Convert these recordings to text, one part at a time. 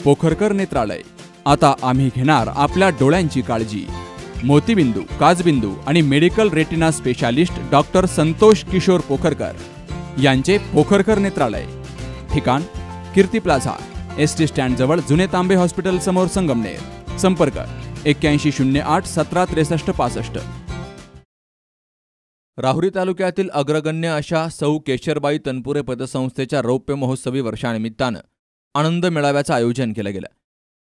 पोखरकर नेत्रालय। आता आम्ही घेणार आपल्या डोळ्यांची काळजी। मोतीबिंदू, काचबिंदू आणि medical retina specialist doctor Santosh Kishor Pokharkar यांचे पोखरकर नेत्रालय। ठिकाण कीर्ती प्लाझा, एसटी स्टँड जवळ, जुने तांबे हॉस्पिटल समोर, संगमनेर। संपर्क 8108 176365। राहुरी तालुक्यातील अग्रगण्य अशा सौ केशरबाई तनपुरे पतसंस्थेच्या रौप्य महोत्सवी वर्षानिमित्तानं आनंद मेळाव्याचं आयोजन केलं गेलं।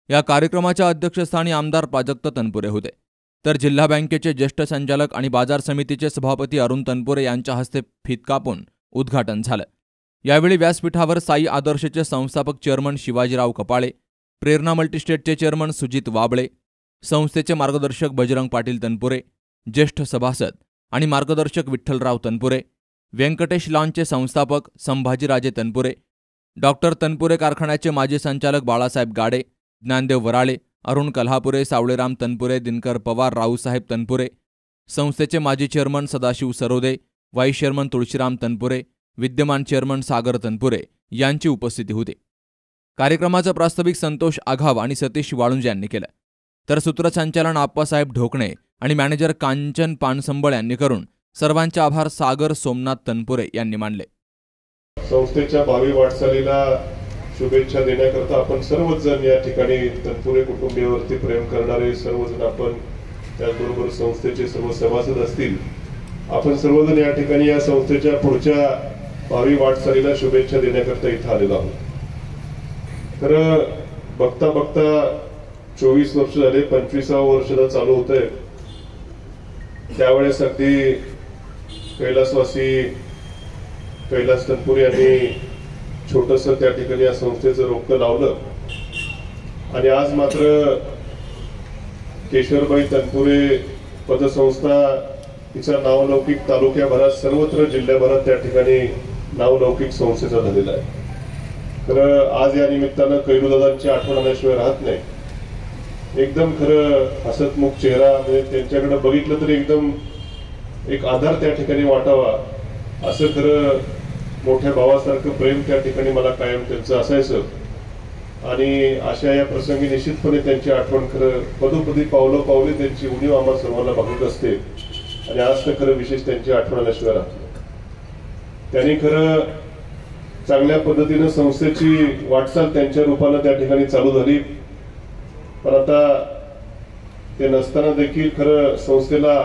या कार्यक्रमाच्या अध्यक्षस्थानी आमदार प्राजक्त तनपुरे होते, तर जिल्हा बँकेचे ज्येष्ठ संचालक आणि बाजार समितीचे सभापती अरुण तनपुरे यांच्या हस्ते फीत कापून उद्घाटन झालं। यावेळी व्यासपीठावर साई आदर्शचे संस्थापक चेअरमन शिवाजीराव कपाळे, प्रेरणा मल्टीस्टेटचे चेअरमन सुजित वाबळे, संस्थेचे मार्गदर्शक बजरंग पाटील तनपुरे, ज्येष्ठ सभासद आणि मार्गदर्शक विठ्ठलराव तनपुरे, व्यंकटेश लॉनचे संस्थापक संभाजीराजे तनपुरे, डॉक्टर तनपुरे कारखान्याचे माजी संचालक बाळासाहेब गाडे, ज्ञानदेव वराळे, अरुण कल्हापुरे, सावळेराम तनपुरे, दिनकर पवार, रावसाहेब तनपुरे, संस्थेचे माजी chairman Sadashiv Sarode, vice chairman Tulshiram Tanpure, विद्यमान चेअरमन सागर तनपुरे यांची उपस्थिती होती। कार्यक्रमाचं प्रास्ताविक संतोष आघाव आणि सतीश वाळुंज यांनी केलं, तर सूत्रसंचालन आप्पासाहेब ढोकणे आणि मॅनेजर कांचन पानसंबळ यांनी करून सर्वांचे आभार सागर सोमनाथ तनपुरे यांनी मानले। संस्थेच्या भावी वाटचालीला शुभेच्छा देण्याकरता आपण सर्वच जण या ठिकाणी तनपुरे कुटुंबियावरती प्रेम करणारे सर्वजण आपण, त्याचबरोबर संस्थेचे सर्व सभासद असतील, आपण सर्वजण या ठिकाणी या संस्थेच्या पुढच्या भावी वाटचालीला शुभेच्छा देण्याकरता इथं आलेलो आहोत। तर बघता बघता 24 वर्ष झाले, 25वा वर्षाला चालू होतंय। त्यावेळेस अगदी कैलासवासी कैलास तनपुरे यांनी छोटंसं त्या ठिकाणी या संस्थेचं रोपं लावलं आणि आज मात्र केशरबाई तनपुरे पतसंस्था तिचा नावलौकिक तालुक्याभरात, सर्वत्र जिल्ह्याभरात त्या ठिकाणी नावलौकिक संस्थेचा झालेला आहे। तर आज या निमित्तानं कैलूदादांची आठवण आल्याशिवाय राहत नाही। एकदम खरं हसतमुख चेहरा, म्हणजे त्यांच्याकडे बघितलं तरी एकदम एक आधार त्या ठिकाणी वाटावा, असं खरं मोठ्या भावासारखं प्रेम त्या ठिकाणी मला कायम त्यांचं असायचं। आणि अशा या प्रसंगी निश्चितपणे त्यांची आठवण खरं पदोपदी पावलं पावले त्यांची उणीव आम्हा सर्वांना भागत असते आणि आज तर खरं विशेष त्यांची आठवण आल्याशिवाय राहत नाही। त्यांनी खरं चांगल्या पद्धतीनं संस्थेची वाटचाल त्यांच्या रूपानं त्या ठिकाणी चालू झाली, पण आता ते नसताना देखील खरं संस्थेला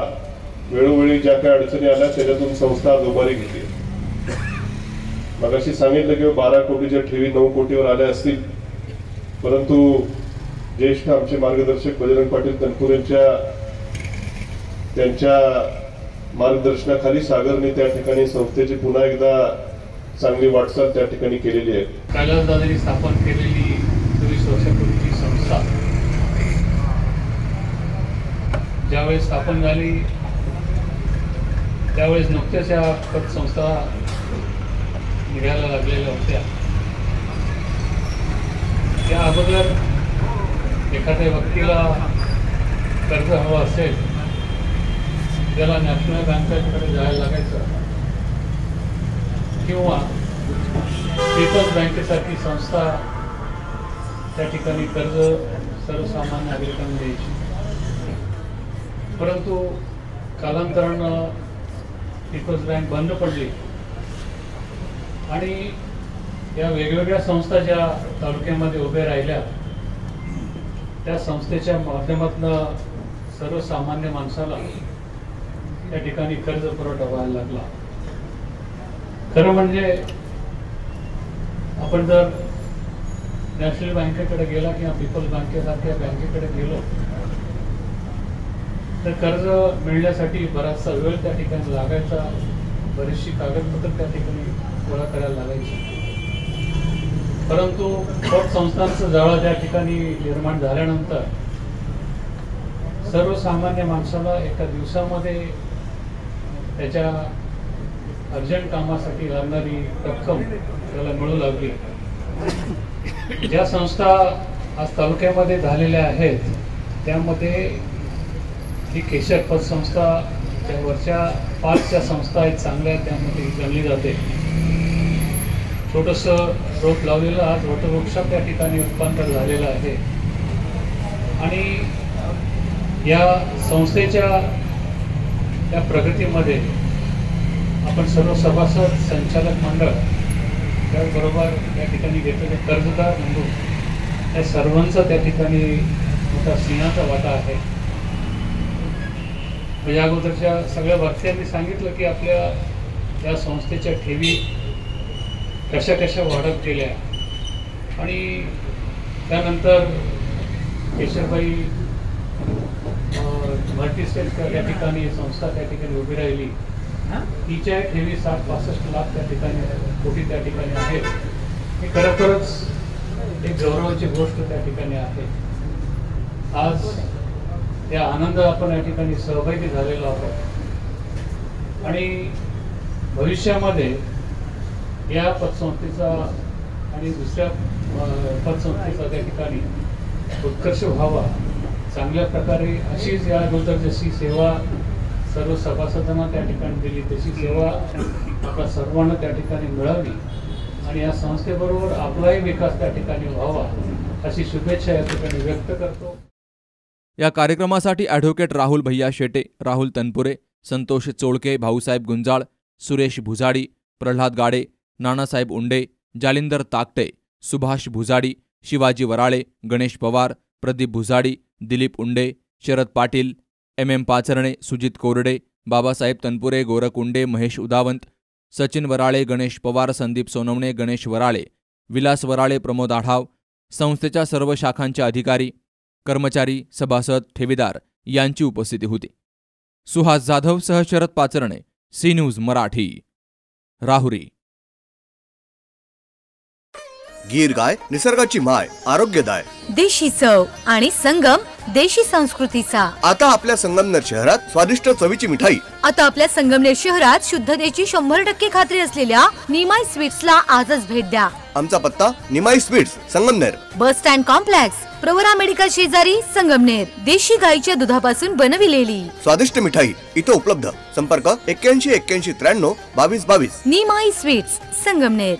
वेळोवेळी ज्या काही अडचणी आल्या त्याच्यातून संस्था उभारी घेतली। मगाशी सांगितलं की 12 कोटीच्या ठेवी 9 कोटीवर आल्या असतील, परंतु ज्येष्ठ आमचे मार्गदर्शक बजरंग पाटील तनपुरेंच्या त्यांच्या मार्गदर्शनाखाली सागरने त्या ठिकाणी संस्थेची पुन्हा एकदा चांगली वाटचाल त्या ठिकाणी केलेली आहे। कैलासदादांनी स्थापन केलेली 24 वर्षापूर्वीची संस्था ज्यावेळेस स्थापन झाली त्यावेळेस नुकत्याच या पतसंस्था निघायला लागलेल्या होत्या। त्या अगोदर एखाद्या व्यक्तीला कर्ज हवं असेल, त्याला नॅशनल बँकेकडे जायला लागायचं किंवा पीपल्स बँकेसारखी संस्था त्या ठिकाणी कर्ज सर्वसामान्य नागरिकांना द्यायची। परंतु कालांतरानं पीपल्स बँक बंद पडली आणि या वेगवेगळ्या संस्था ज्या तालुक्यामध्ये उभ्या राहिल्या त्या संस्थेच्या माध्यमातून सर्वसामान्य माणसाला त्या ठिकाणी कर्ज पुरवठा व्हायला लागला। खरं म्हणजे आपण जर नॅशनल बँकेकडे गेला किंवा पीपल्स बँकेसारख्या बँकेकडे गेलो तर कर्ज मिळण्यासाठी बराचसा वेळ त्या ठिकाणी लागायचा, बरीचशी कागदपत्र त्या ठिकाणी गोळा करायला लागायची। परंतु पतसंस्थांचं जाळं त्या ठिकाणी निर्माण झाल्यानंतर सर्वसामान्य माणसाला एका दिवसामध्ये त्याच्या अर्जंट कामासाठी लागणारी रक्कम त्याला मिळू लागली। ज्या संस्था आज तालुक्यामध्ये झालेल्या आहेत त्यामध्ये ही केशर पतसंस्था त्या वरच्या 5 संस्था आहेत चांगल्या, त्यामध्ये गणली जाते। छोटंसं रोप लावलेलं आज वटवृक्षात त्या ठिकाणी रूपांतर झालेलं आहे. आणि या संस्थेच्या या प्रगतीमध्ये आपण सर्व सभासद, संचालक मंडळ, त्याचबरोबर या ठिकाणी घेतलेले कर्जदार म्हणून या सर्वांचा त्या ठिकाणी मोठा सिंहाचा वाटा आहे. या अगोदरच्या सगळ्या वक्त्यांनी सांगितलं की आपल्या या संस्थेच्या ठेवी कशा कशा वाढत गेल्या आणि त्यानंतर केशरबाई मल्टीस्टेट या ठिकाणी संस्था त्या ठिकाणी उभी राहिली. तिच्या ठेवी 60-65 लाख त्या ठिकाणी कोटी त्या ठिकाणी आहेत. ही खरोखरच एक गौरवाची गोष्ट त्या ठिकाणी आहे. आज या आनंद आपण या ठिकाणी सहभागी झालेलो आहोत आणि भविष्यामध्ये या पतसंस्थेचा आणि दुसऱ्या पतसंस्थेचा त्या ठिकाणी उत्कर्ष व्हावा, चांगल्या प्रकारे अशीच या अगोदर जशी सेवा सर्व सभासदांना त्या ठिकाणी दिली तशी सेवा आपल्या सर्वांना त्या ठिकाणी मिळावी आणि या संस्थेबरोबर आपलाही विकास त्या ठिकाणी व्हावा अशी शुभेच्छा या ठिकाणी व्यक्त करतो. या कार्यक्रमासाठी ॲडव्होकेट राहुल भैया शेटे, राहुल तनपुरे, संतोष चोळके, भाऊसाहेब गुंजाळ, सुरेश भुजाडी, प्रल्हाद गाडे, नानासाहेब उंडे, जालिंदर ताकटे, सुभाष भुजाडी, शिवाजी वराळे, गणेश पवार, प्रदीप भुजाडी, दिलीप उंडे, शरद पाटील, MM पाचरणे, सुजित कोरडे, बाबासाहेब तनपुरे, गोरख उंडे, महेश उदावंत, सचिन वराळे, गणेश पवार, संदीप सोनवणे, गणेश वराळे, विलास वराळे, प्रमोद आढाव, संस्थेच्या सर्व शाखांचे अधिकारी, कर्मचारी, सभासद, ठेवीदार यांची उपस्थिती होती. सुहास जाधवसह शरद पाचरणे, सी न्यूज मराठी, राहुरी. गीर गाय निसर्गाची माय, आरोग्यदाय, देशी चव आणि संगम देशी संस्कृतीचा. आता आपल्या संगमनेर शहरात स्वादिष्ट चवीची मिठाई. आता आपल्या संगमनेर शहरात शुद्धतेची 100% खात्री असलेल्या निमाई स्वीट्सला आजच भेट द्या. आमचा पत्ता Nimai sweets, Sangamner, bus stand complex, Pravara medical शेजारी, संगमनेर. देशी गाईच्या दुधापासून बनविलेली स्वादिष्ट मिठाई इथे उपलब्ध. संपर्क 81 81 93 22 22. निमाई स्वीट्स, संगमनेर.